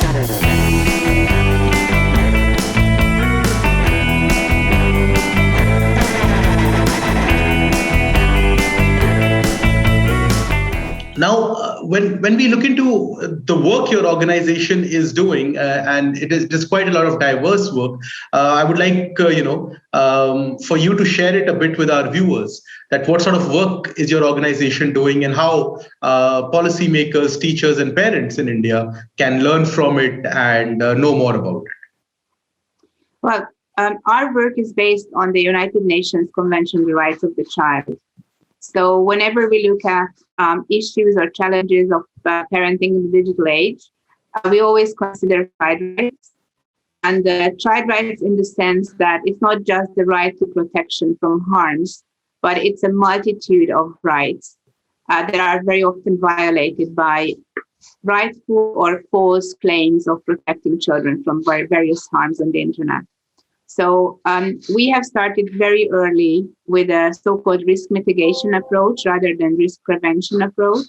Now, when we look into the work your organization is doing, and it is quite a lot of diverse work, I would like for you to share it a bit with our viewers. That what sort of work is your organization doing, and how policymakers, teachers, and parents in India can learn from it and know more about it. Well, our work is based on the United Nations Convention on the Rights of the Child. So whenever we look at issues or challenges of parenting in the digital age, we always consider child rights. And child rights in the sense that it's not just the right to protection from harms, but it's a multitude of rights that are very often violated by rightful or false claims of protecting children from various harms on the internet. So we have started very early with a so-called risk mitigation approach rather than risk prevention approach,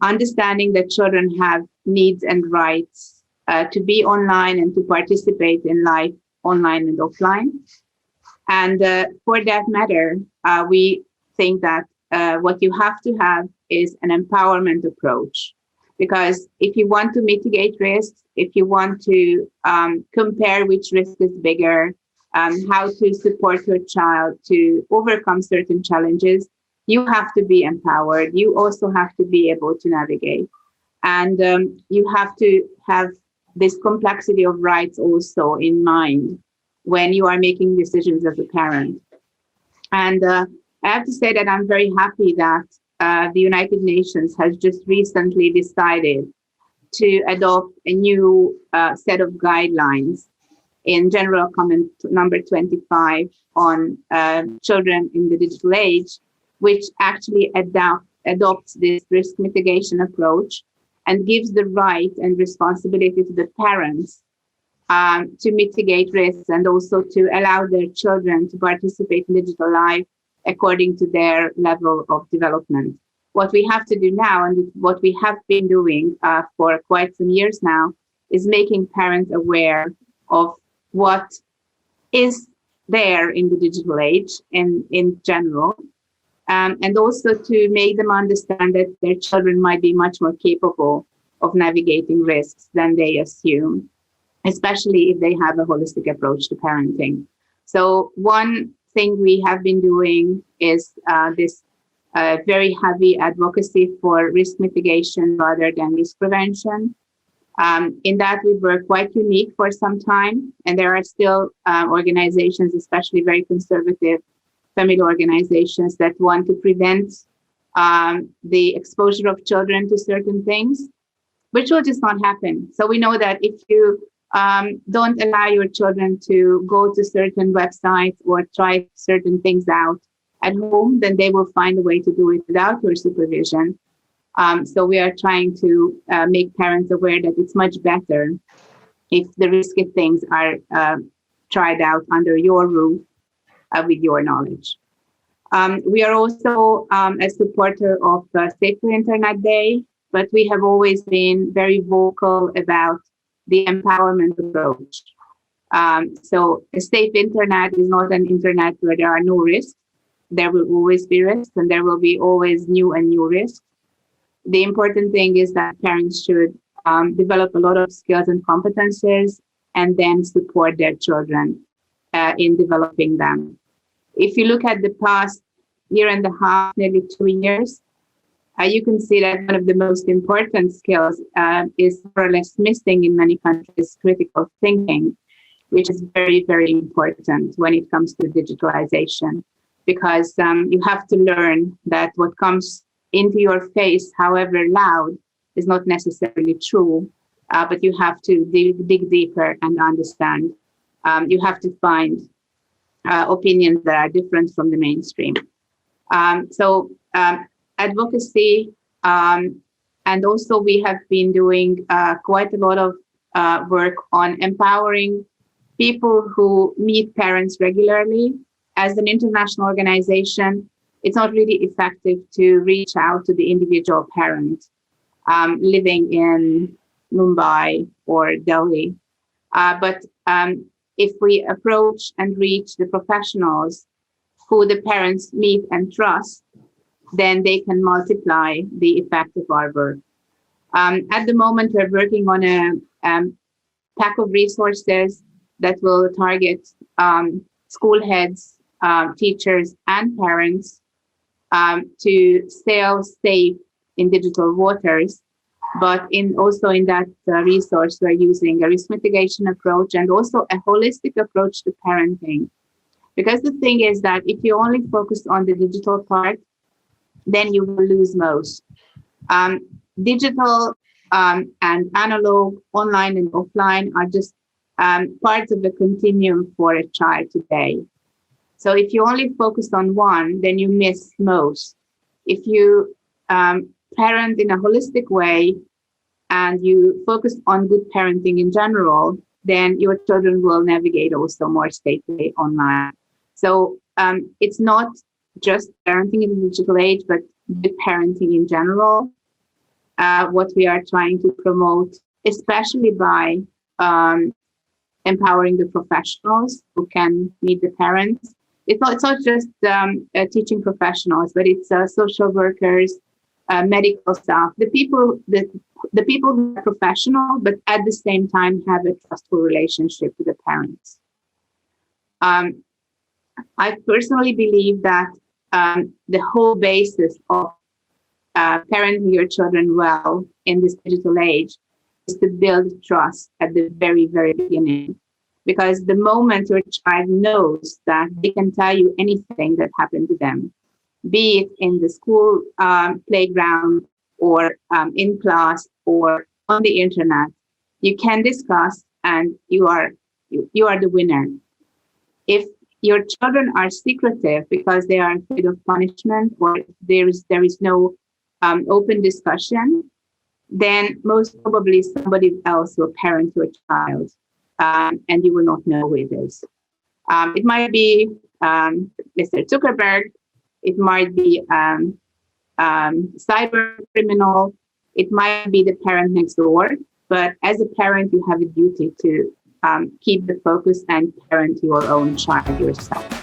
understanding that children have needs and rights to be online and to participate in life online and offline. And for that matter, we think that what you have to have is an empowerment approach. Because if you want to mitigate risks, if you want to compare which risk is bigger, how to support your child to overcome certain challenges, you have to be empowered. You also have to be able to navigate. And you have to have this complexity of rights also in mind when you are making decisions as a parent. And I have to say that I'm very happy that the United Nations has just recently decided to adopt a new set of guidelines in General Comment number 25 on children in the digital age, which actually adopts this risk mitigation approach and gives the right and responsibility to the parents to mitigate risks and also to allow their children to participate in digital life according to their level of development. What we have to do now, and what we have been doing for quite some years now, is making parents aware of what is there in the digital age in general, and also to make them understand that their children might be much more capable of navigating risks than they assume, especially if they have a holistic approach to parenting. So one thing we have been doing is this very heavy advocacy for risk mitigation rather than risk prevention. In that we were quite unique for some time, and there are still organizations, especially very conservative family organizations, that want to prevent the exposure of children to certain things, which will just not happen. So we know that if you don't allow your children to go to certain websites or try certain things out at home, then they will find a way to do it without your supervision. So we are trying to make parents aware that it's much better if the risky things are tried out under your roof with your knowledge. We are also a supporter of Safer Internet Day, but we have always been very vocal about the empowerment approach. So a safe internet is not an internet where there are no risks. There will always be risks, and there will be always new risks. The important thing is that parents should develop a lot of skills and competences and then support their children in developing them. If you look at the past year and a half, nearly 2 years, you can see that one of the most important skills is more or less missing in many countries, critical thinking, which is very, very important when it comes to digitalization, because you have to learn that what comes into your face, however loud, is not necessarily true, but you have to dig deeper and understand. You have to find opinions that are different from the mainstream. So advocacy, and also we have been doing quite a lot of work on empowering people who meet parents regularly. As an international organization, it's not really effective to reach out to the individual parent living in Mumbai or Delhi. But if we approach and reach the professionals who the parents meet and trust, then they can multiply the effect of our work. At the moment, we're working on a pack of resources that will target school heads, teachers, and parents to sail safe in digital waters. But also in that resource, we're using a risk mitigation approach and also a holistic approach to parenting. Because the thing is that if you only focus on the digital part, then you will lose most. Digital and analog, online and offline are just parts of the continuum for a child today. So if you only focus on one, then you miss most. If you parent in a holistic way and you focus on good parenting in general, then your children will navigate also more safely online. So it's not just parenting in the digital age, but good parenting in general. What we are trying to promote, especially by empowering the professionals who can meet the parents. It's not just teaching professionals, but it's social workers, medical staff, the people who are professional, but at the same time have a trustful relationship with the parents. I personally believe that the whole basis of parenting your children well in this digital age is to build trust at the very, very beginning. Because the moment your child knows that they can tell you anything that happened to them, be it in the school playground or in class or on the internet, you can discuss and you are the winner. If your children are secretive because they are afraid of punishment or there is no open discussion, then most probably somebody else will parent your child. And you will not know who it is. It might be Mr. Zuckerberg. It might be cyber criminal. It might be the parent next door. But as a parent, you have a duty to keep the focus and parent your own child yourself.